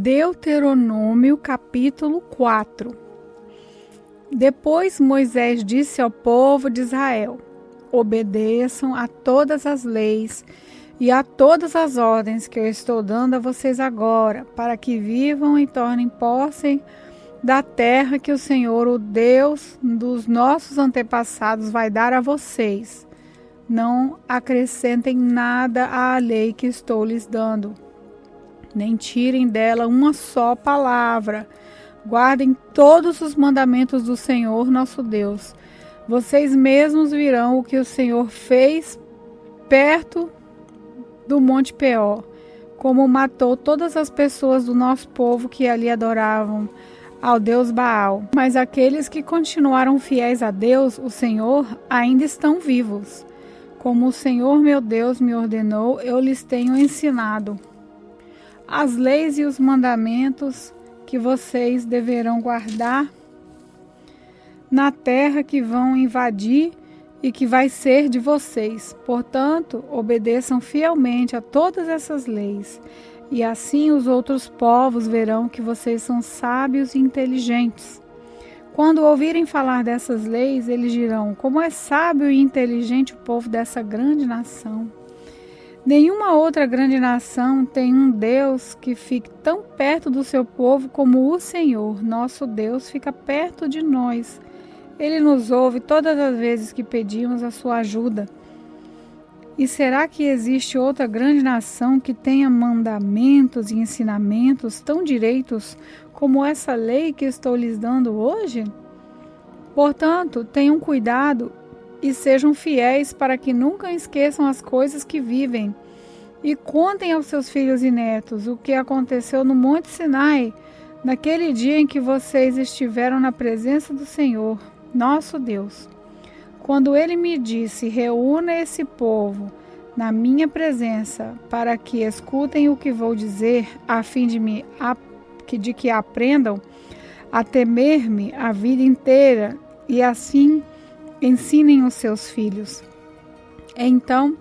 Deuteronômio capítulo 4. Depois Moisés disse ao povo de Israel: obedeçam a todas as leis e a todas as ordens que eu estou dando a vocês agora, para que vivam e tornem posse da terra que o Senhor, o Deus dos nossos antepassados, vai dar a vocês. Não acrescentem nada à lei que estou lhes dando, nem tirem dela uma só palavra. Guardem todos os mandamentos do Senhor nosso Deus. Vocês mesmos virão o que o Senhor fez perto do Monte Peor, como matou todas as pessoas do nosso povo que ali adoravam ao Deus Baal. Mas aqueles que continuaram fiéis a Deus, o Senhor, ainda estão vivos. Como o Senhor meu Deus me ordenou, eu lhes tenho ensinado as leis e os mandamentos que vocês deverão guardar na terra que vão invadir e que vai ser de vocês. Portanto, obedeçam fielmente a todas essas leis, e assim os outros povos verão que vocês são sábios e inteligentes. Quando ouvirem falar dessas leis, eles dirão: como é sábio e inteligente o povo dessa grande nação. Nenhuma outra grande nação tem um Deus que fique tão perto do seu povo como o Senhor. Nosso Deus fica perto de nós. Ele nos ouve todas as vezes que pedimos a sua ajuda. E será que existe outra grande nação que tenha mandamentos e ensinamentos tão direitos como essa lei que estou lhes dando hoje? Portanto, tenham cuidado e sejam fiéis para que nunca esqueçam as coisas que vivem. E contem aos seus filhos e netos o que aconteceu no Monte Sinai, naquele dia em que vocês estiveram na presença do Senhor, nosso Deus. Quando ele me disse: reúna esse povo na minha presença, para que escutem o que vou dizer, a fim de que aprendam a temer-me a vida inteira e assim ensinem os seus filhos. Então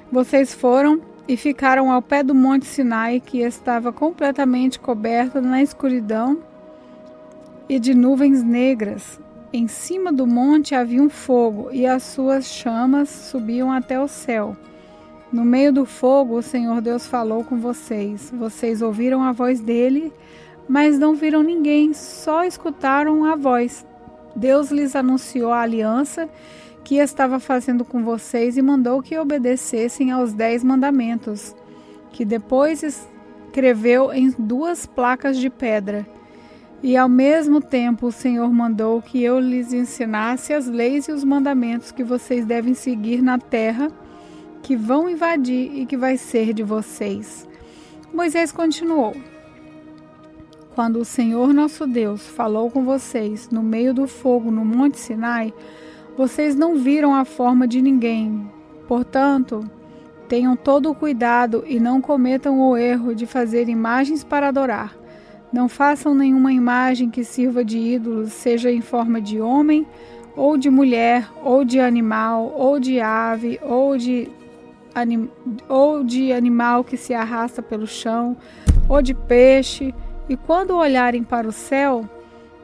vocês foram e ficaram ao pé do Monte Sinai, que estava completamente coberto na escuridão e de nuvens negras. Em cima do monte havia um fogo, e as suas chamas subiam até o céu. No meio do fogo, o Senhor Deus falou com vocês. Vocês ouviram a voz dele, mas não viram ninguém, só escutaram a voz. Deus lhes anunciou a aliança que estava fazendo com vocês e mandou que obedecessem aos 10 mandamentos, que depois escreveu em 2 placas de pedra. E ao mesmo tempo o Senhor mandou que eu lhes ensinasse as leis e os mandamentos que vocês devem seguir na terra que vão invadir e que vai ser de vocês. Moisés continuou: quando o Senhor nosso Deus falou com vocês no meio do fogo no Monte Sinai, vocês não viram a forma de ninguém. Portanto, tenham todo o cuidado e não cometam o erro de fazer imagens para adorar. Não façam nenhuma imagem que sirva de ídolos, seja em forma de homem, ou de mulher, ou de animal, ou de ave, ou de animal que se arrasta pelo chão, ou de peixe. E quando olharem para o céu,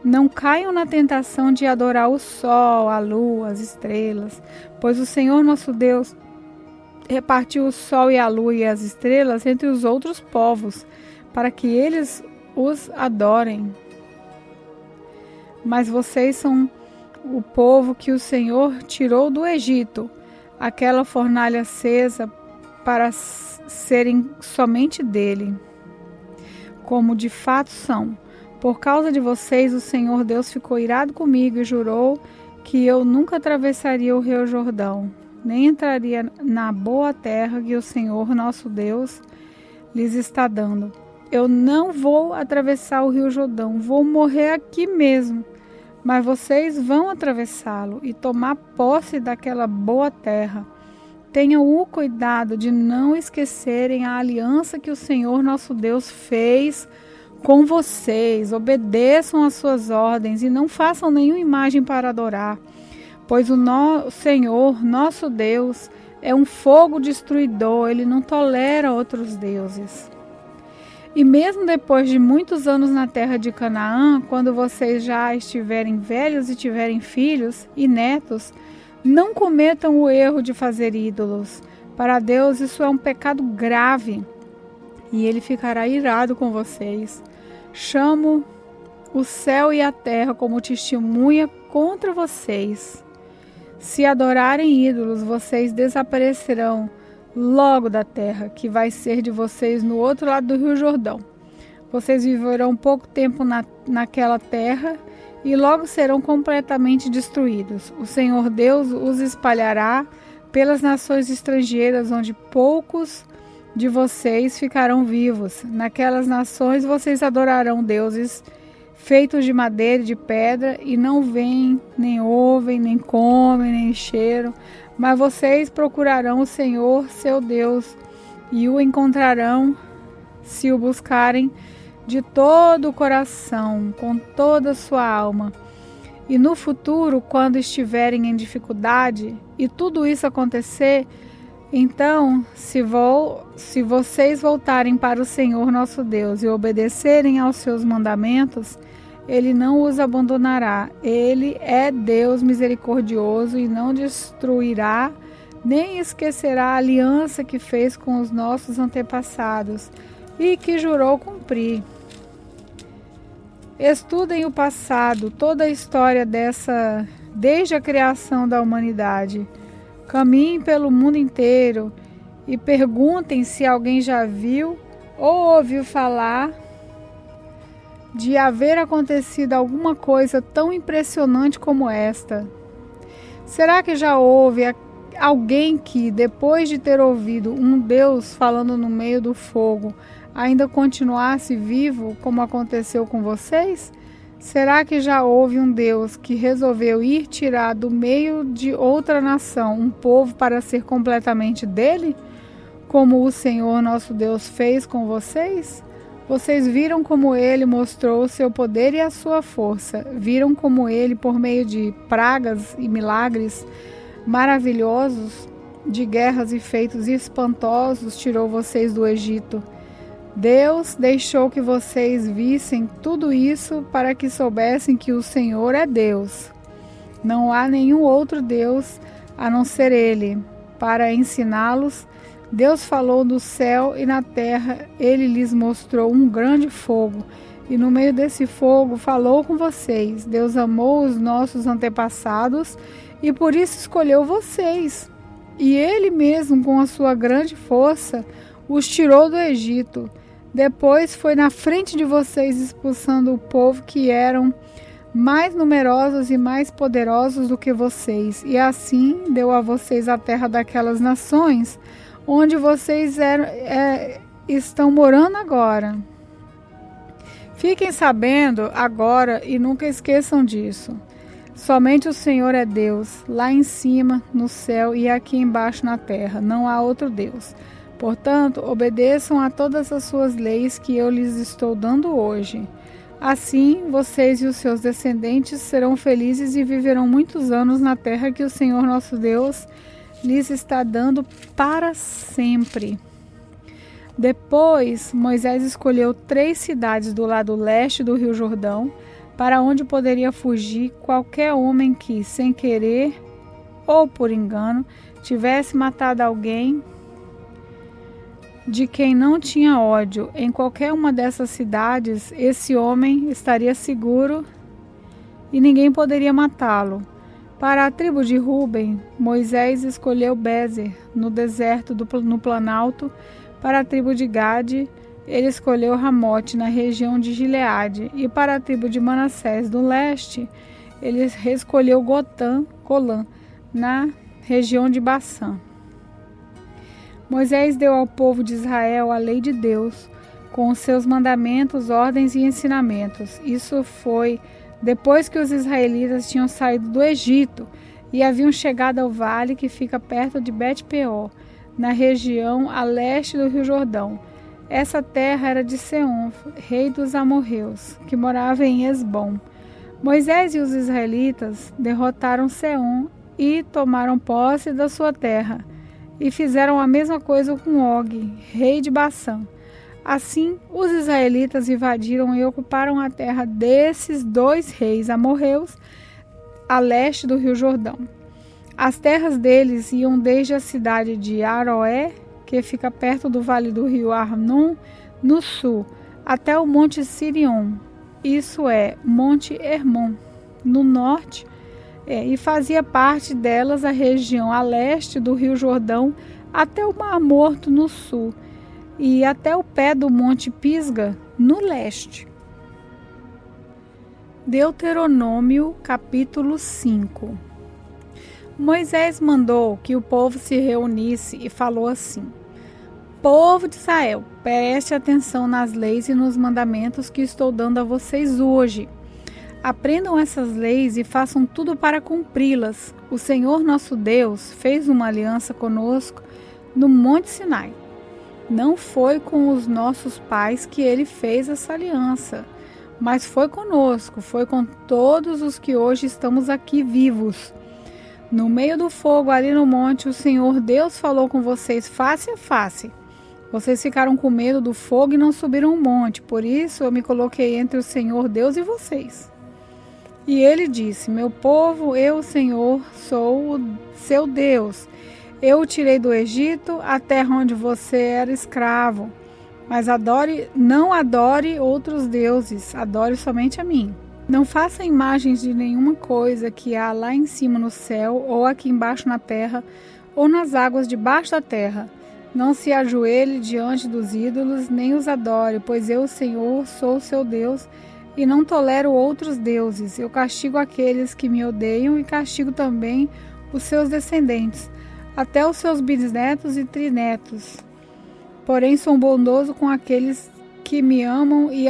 não caiam na tentação de adorar o sol, a lua, as estrelas, pois o Senhor nosso Deus repartiu o sol e a lua e as estrelas entre os outros povos, para que eles os adorem. Mas vocês são o povo que o Senhor tirou do Egito, aquela fornalha acesa para serem somente dele, como de fato são. Por causa de vocês, o Senhor Deus ficou irado comigo e jurou que eu nunca atravessaria o rio Jordão, nem entraria na boa terra que o Senhor nosso Deus lhes está dando. Eu não vou atravessar o rio Jordão, vou morrer aqui mesmo, mas vocês vão atravessá-lo e tomar posse daquela boa terra. Tenham o cuidado de não esquecerem a aliança que o Senhor nosso Deus fez com vocês. Obedeçam às suas ordens e não façam nenhuma imagem para adorar, pois o Senhor nosso Deus é um fogo destruidor, ele não tolera outros deuses. E mesmo depois de muitos anos na terra de Canaã, quando vocês já estiverem velhos e tiverem filhos e netos, não cometam o erro de fazer ídolos. Para Deus isso é um pecado grave e Ele ficará irado com vocês. Chamo o céu e a terra como testemunha contra vocês. Se adorarem ídolos, vocês desaparecerão logo da terra, que vai ser de vocês no outro lado do Rio Jordão. Vocês viverão pouco tempo naquela terra e logo serão completamente destruídos. O Senhor Deus os espalhará pelas nações estrangeiras, onde poucos de vocês ficarão vivos. Naquelas nações vocês adorarão deuses feitos de madeira e de pedra, e não veem, nem ouvem, nem comem, nem cheiram. Mas vocês procurarão o Senhor, seu Deus, e o encontrarão se o buscarem de todo o coração, com toda a sua alma. E no futuro, quando estiverem em dificuldade e tudo isso acontecer, então, se vocês voltarem para o Senhor nosso Deus e obedecerem aos seus mandamentos, Ele não os abandonará. Ele é Deus misericordioso e não destruirá, nem esquecerá a aliança que fez com os nossos antepassados e que jurou cumprir. Estudem o passado, toda a história desde a criação da humanidade. Caminhem pelo mundo inteiro e perguntem se alguém já viu ou ouviu falar de haver acontecido alguma coisa tão impressionante como esta. Será que já houve alguém que, depois de ter ouvido um Deus falando no meio do fogo, ainda continuasse vivo, como aconteceu com vocês? Será que já houve um Deus que resolveu ir tirar do meio de outra nação um povo para ser completamente dele, como o Senhor nosso Deus fez com vocês? Vocês viram como Ele mostrou o seu poder e a sua força. Viram como Ele, por meio de pragas e milagres maravilhosos, de guerras e feitos espantosos, tirou vocês do Egito. Deus deixou que vocês vissem tudo isso para que soubessem que o Senhor é Deus. Não há nenhum outro Deus a não ser Ele. Para ensiná-los, Deus falou do céu e na terra. Ele lhes mostrou um grande fogo, e no meio desse fogo falou com vocês. Deus amou os nossos antepassados e por isso escolheu vocês. E Ele mesmo, com a sua grande força, os tirou do Egito. Depois foi na frente de vocês, expulsando o povo que eram mais numerosos e mais poderosos do que vocês. E assim deu a vocês a terra daquelas nações, onde vocês estão morando agora. Fiquem sabendo agora e nunca esqueçam disso. Somente o Senhor é Deus, lá em cima no céu e aqui embaixo na terra. Não há outro Deus. Portanto, obedeçam a todas as suas leis que eu lhes estou dando hoje. Assim, vocês e os seus descendentes serão felizes e viverão muitos anos na terra que o Senhor nosso Deus lhes está dando para sempre. Depois, Moisés escolheu 3 cidades do lado leste do Rio Jordão, para onde poderia fugir qualquer homem que, sem querer ou por engano, tivesse matado alguém de quem não tinha ódio. Em qualquer uma dessas cidades, esse homem estaria seguro e ninguém poderia matá-lo. Para a tribo de Ruben, Moisés escolheu Bezer, no deserto no Planalto. Para a tribo de Gade, ele escolheu Ramote, na região de Gileade. E para a tribo de Manassés, do leste, ele escolheu Golã, na região de Bassã. Moisés deu ao povo de Israel a lei de Deus, com os seus mandamentos, ordens e ensinamentos. Isso foi depois que os israelitas tinham saído do Egito e haviam chegado ao vale que fica perto de Bet-peor, na região a leste do Rio Jordão. Essa terra era de Seom, rei dos amorreus, que morava em Esbom. Moisés e os israelitas derrotaram Seom e tomaram posse da sua terra. E fizeram a mesma coisa com Og, rei de Bassã. Assim, os israelitas invadiram e ocuparam a terra desses 2 reis amorreus a leste do rio Jordão. As terras deles iam desde a cidade de Aroé, que fica perto do vale do rio Arnon, no sul, até o monte Sirion, isso é, Monte Hermon, no norte, e fazia parte delas a região a leste do rio Jordão até o Mar Morto no sul e até o pé do Monte Pisga no leste. Deuteronômio capítulo 5. Moisés mandou que o povo se reunisse e falou assim: Povo de Israel, preste atenção nas leis e nos mandamentos que estou dando a vocês hoje. Aprendam essas leis e façam tudo para cumpri-las. O Senhor nosso Deus fez uma aliança conosco no Monte Sinai. Não foi com os nossos pais que ele fez essa aliança, mas foi conosco, foi com todos os que hoje estamos aqui vivos. No meio do fogo, ali no monte, o Senhor Deus falou com vocês face a face. Vocês ficaram com medo do fogo e não subiram o monte, por isso eu me coloquei entre o Senhor Deus e vocês. E ele disse: Meu povo, eu, Senhor, sou o seu Deus. Eu o tirei do Egito, a terra onde você era escravo. Mas não adore outros deuses, adore somente a mim. Não faça imagens de nenhuma coisa que há lá em cima no céu, ou aqui embaixo na terra, ou nas águas debaixo da terra. Não se ajoelhe diante dos ídolos, nem os adore, pois eu, Senhor, sou o seu Deus, e não tolero outros deuses. Eu castigo aqueles que me odeiam e castigo também os seus descendentes, até os seus bisnetos e trinetos. Porém, sou bondoso com aqueles que me amam e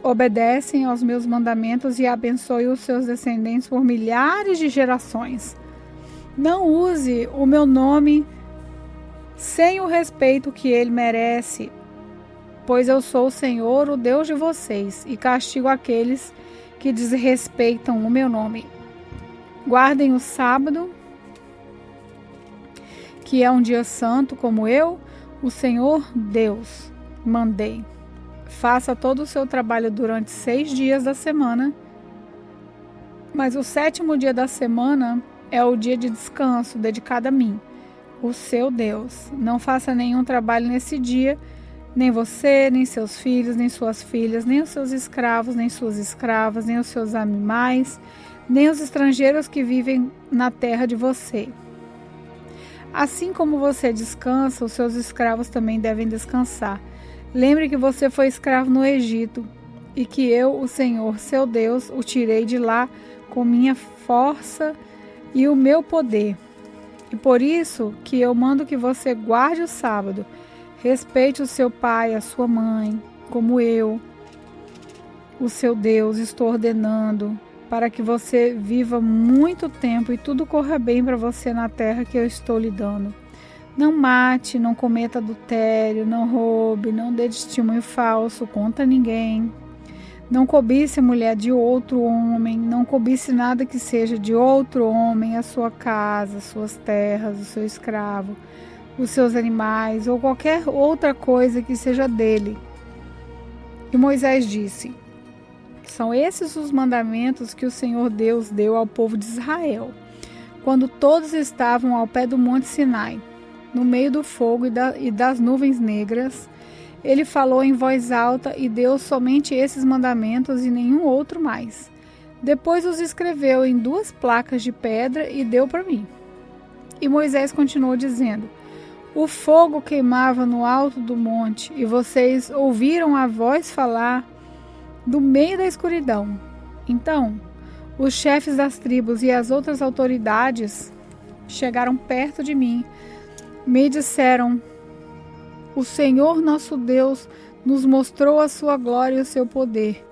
obedecem aos meus mandamentos e abençoe os seus descendentes por milhares de gerações. Não use o meu nome sem o respeito que ele merece, pois eu sou o Senhor, o Deus de vocês, e castigo aqueles que desrespeitam o meu nome. Guardem o sábado, que é um dia santo, como eu, o Senhor Deus, mandei. Faça todo o seu trabalho durante 6 dias da semana, mas o 7º dia da semana é o dia de descanso dedicado a mim, o seu Deus. Não faça nenhum trabalho nesse dia, nem você, nem seus filhos, nem suas filhas, nem os seus escravos, nem suas escravas, nem os seus animais, nem os estrangeiros que vivem na terra de você. Assim como você descansa, os seus escravos também devem descansar. Lembre que você foi escravo no Egito e que eu, o Senhor, seu Deus, o tirei de lá com minha força e o meu poder. E por isso que eu mando que você guarde o sábado, respeite o seu pai, a sua mãe, como eu, o seu Deus, estou ordenando, para que você viva muito tempo e tudo corra bem para você na terra que eu estou lhe dando. Não mate, não cometa adultério, não roube, não dê testemunho falso contra ninguém. Não cobice a mulher de outro homem, não cobice nada que seja de outro homem, a sua casa, suas terras, o seu escravo, os seus animais ou qualquer outra coisa que seja dele. E Moisés disse: São esses os mandamentos que o Senhor Deus deu ao povo de Israel, quando todos estavam ao pé do Monte Sinai, no meio do fogo e das nuvens negras. Ele falou em voz alta e deu somente esses mandamentos e nenhum outro mais. Depois os escreveu em 2 placas de pedra e deu para mim. E Moisés continuou dizendo: O fogo queimava no alto do monte, e vocês ouviram a voz falar do meio da escuridão. Então, os chefes das tribos e as outras autoridades chegaram perto de mim, me disseram: O Senhor nosso Deus nos mostrou a sua glória e o seu poder,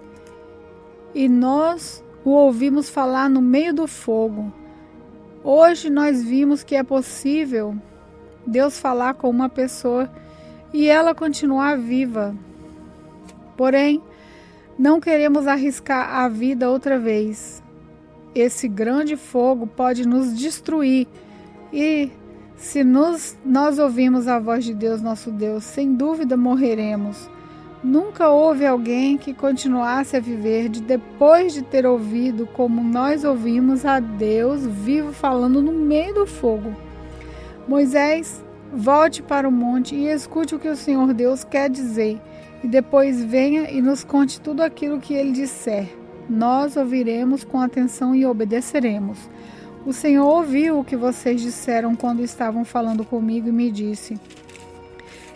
e nós o ouvimos falar no meio do fogo. Hoje nós vimos que é possível Deus falar com uma pessoa e ela continuar viva. Porém, não queremos arriscar a vida outra vez. Esse grande fogo pode nos destruir e, Se nós ouvimos a voz de Deus, nosso Deus, sem dúvida morreremos. Nunca houve alguém que continuasse a viver depois de ter ouvido como nós ouvimos a Deus vivo falando no meio do fogo. Moisés, volte para o monte e escute o que o Senhor Deus quer dizer, e depois venha e nos conte tudo aquilo que ele disser. Nós ouviremos com atenção e obedeceremos. O Senhor ouviu o que vocês disseram quando estavam falando comigo e me disse: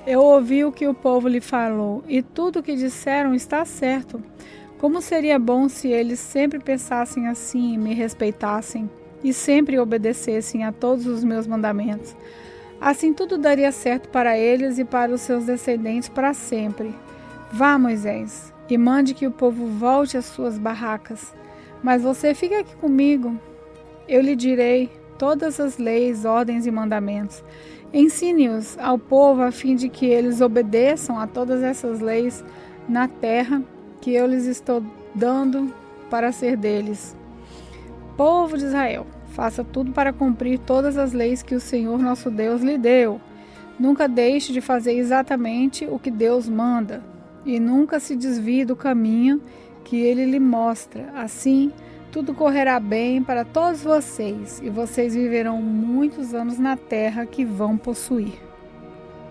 eu ouvi o que o povo lhe falou, e tudo o que disseram está certo. Como seria bom se eles sempre pensassem assim e me respeitassem, e sempre obedecessem a todos os meus mandamentos. Assim tudo daria certo para eles e para os seus descendentes para sempre. Vá, Moisés, e mande que o povo volte às suas barracas. Mas você fica aqui comigo. Eu lhe direi todas as leis, ordens e mandamentos. Ensine-os ao povo a fim de que eles obedeçam a todas essas leis na terra que eu lhes estou dando para ser deles. Povo de Israel, faça tudo para cumprir todas as leis que o Senhor nosso Deus lhe deu. Nunca deixe de fazer exatamente o que Deus manda, e nunca se desvie do caminho que ele lhe mostra. Assim, tudo correrá bem para todos vocês, e vocês viverão muitos anos na terra que vão possuir.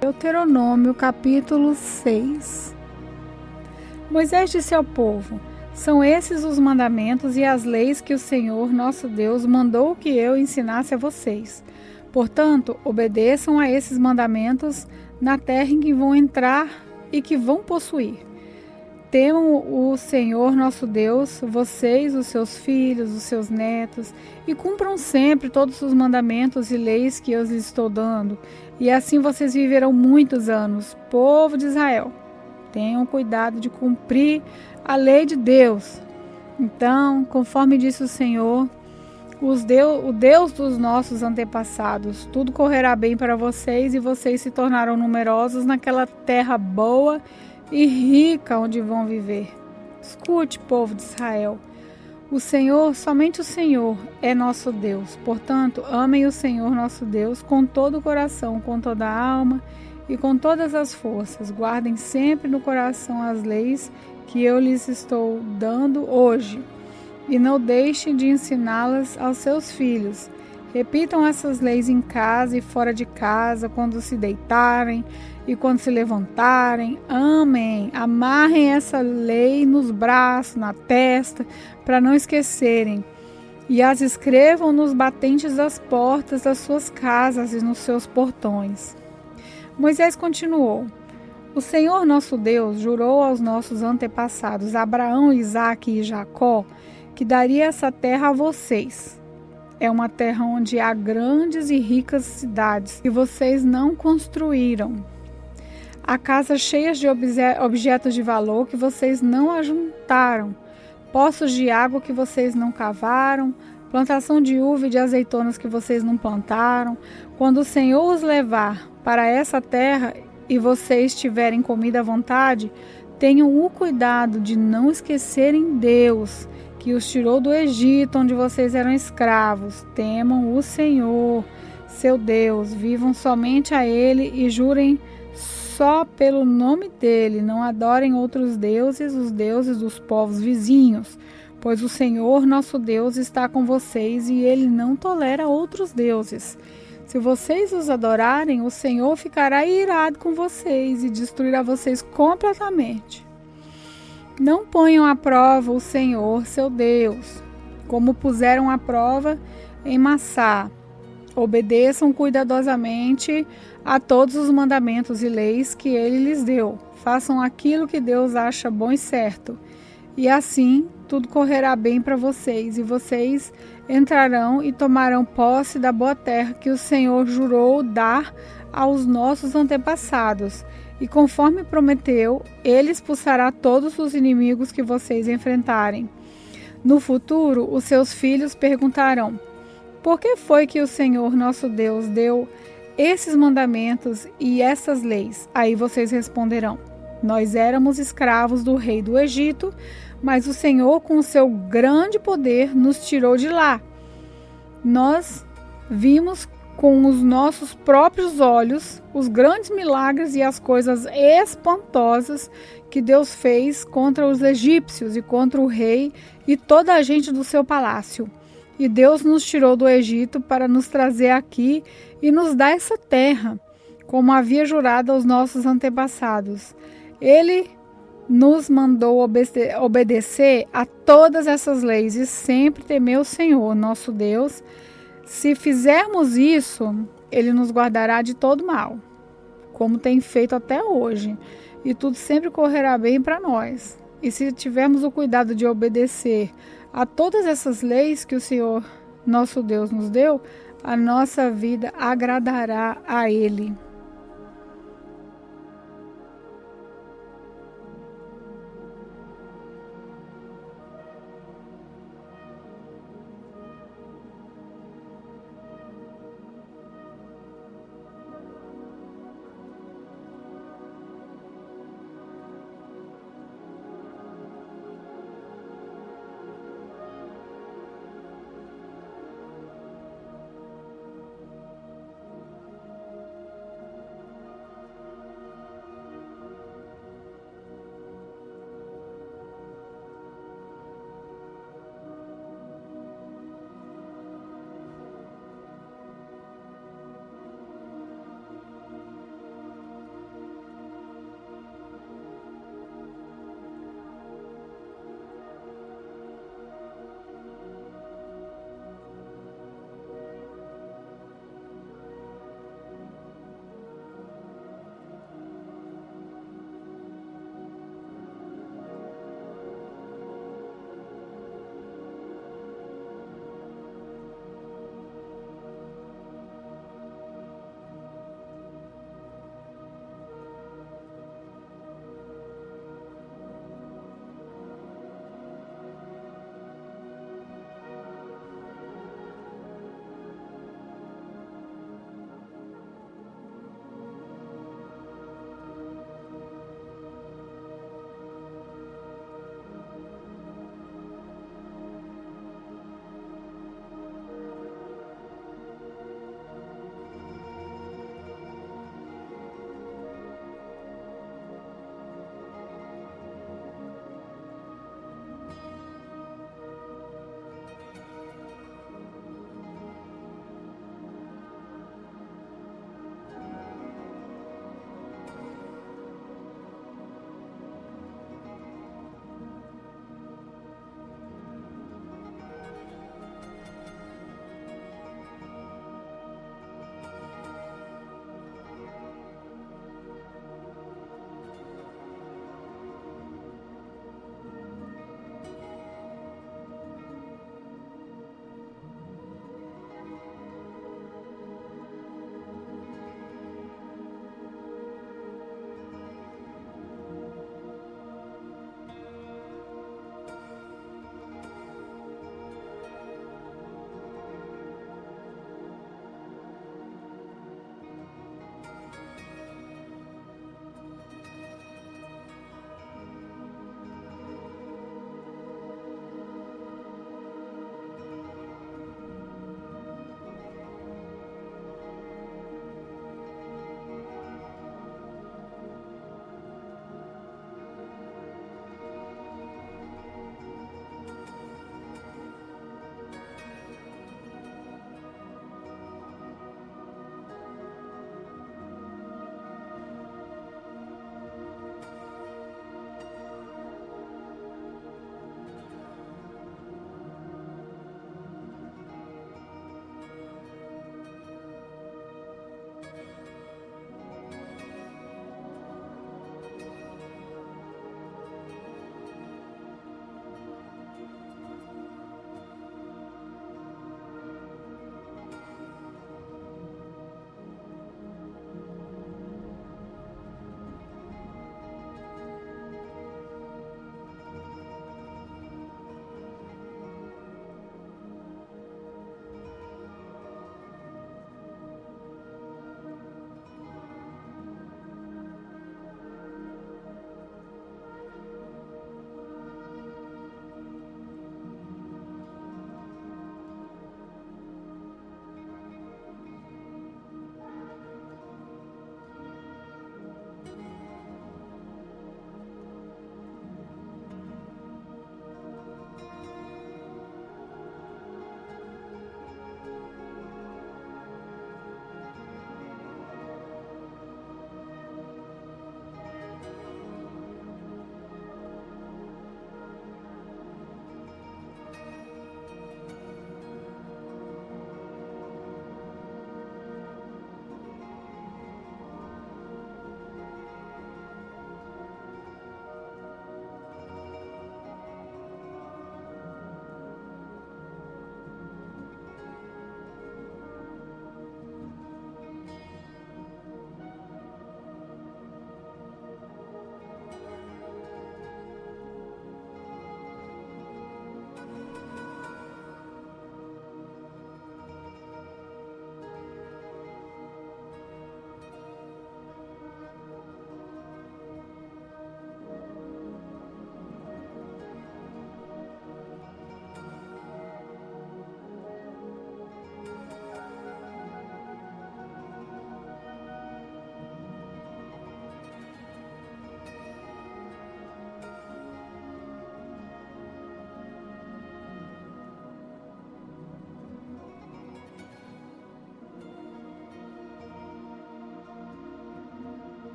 Deuteronômio capítulo 6. Moisés disse ao povo: são esses os mandamentos e as leis que o Senhor nosso Deus mandou que eu ensinasse a vocês. Portanto, obedeçam a esses mandamentos na terra em que vão entrar e que vão possuir. Temam o Senhor nosso Deus, vocês, os seus filhos, os seus netos, e cumpram sempre todos os mandamentos e leis que eu lhes estou dando, e assim vocês viverão muitos anos. Povo de Israel, tenham cuidado de cumprir a lei de Deus. Então, conforme disse o Senhor, o Deus dos nossos antepassados, tudo correrá bem para vocês e vocês se tornarão numerosos naquela terra boa e rica onde vão viver. Escute, povo de Israel, o Senhor, somente o Senhor é nosso Deus. Portanto, amem o Senhor nosso Deus com todo o coração, com toda a alma e com todas as forças. Guardem sempre no coração as leis que eu lhes estou dando hoje, e não deixem de ensiná-las aos seus filhos. Repitam essas leis em casa e fora de casa, quando se deitarem e quando se levantarem. Amém. Amarrem essa lei nos braços, na testa, para não esquecerem. E as escrevam nos batentes das portas das suas casas e nos seus portões. Moisés continuou: o Senhor nosso Deus jurou aos nossos antepassados, Abraão, Isaque e Jacó, que daria essa terra a vocês. É uma terra onde há grandes e ricas cidades que vocês não construíram. Há casas cheias de objetos de valor que vocês não ajuntaram, poços de água que vocês não cavaram, plantação de uva e de azeitonas que vocês não plantaram. Quando o Senhor os levar para essa terra e vocês tiverem comida à vontade, tenham o cuidado de não esquecerem Deus, que os tirou do Egito, onde vocês eram escravos. Temam o Senhor, seu Deus, vivam somente a Ele e jurem só pelo nome dEle. Não adorem outros deuses, os deuses dos povos vizinhos, pois o Senhor, nosso Deus, está com vocês e Ele não tolera outros deuses. Se vocês os adorarem, o Senhor ficará irado com vocês e destruirá vocês completamente. Não ponham à prova o Senhor, seu Deus, como puseram à prova em Massá. Obedeçam cuidadosamente a todos os mandamentos e leis que Ele lhes deu. Façam aquilo que Deus acha bom e certo. E assim, tudo correrá bem para vocês, e vocês entrarão e tomarão posse da boa terra que o Senhor jurou dar aos nossos antepassados. E conforme prometeu, Ele expulsará todos os inimigos que vocês enfrentarem. No futuro, os seus filhos perguntarão: por que foi que o Senhor nosso Deus deu esses mandamentos e essas leis? Aí vocês responderão: nós éramos escravos do rei do Egito, mas o Senhor, com o seu grande poder, nos tirou de lá. Nós vimos com os nossos próprios olhos os grandes milagres e as coisas espantosas que Deus fez contra os egípcios e contra o rei e toda a gente do seu palácio. E Deus nos tirou do Egito para nos trazer aqui e nos dar essa terra, como havia jurado aos nossos antepassados. Ele nos mandou obedecer a todas essas leis e sempre temer o Senhor, nosso Deus. Se fizermos isso, Ele nos guardará de todo mal, como tem feito até hoje, e tudo sempre correrá bem para nós. E se tivermos o cuidado de obedecer a todas essas leis que o Senhor, nosso Deus, nos deu, a nossa vida agradará a Ele.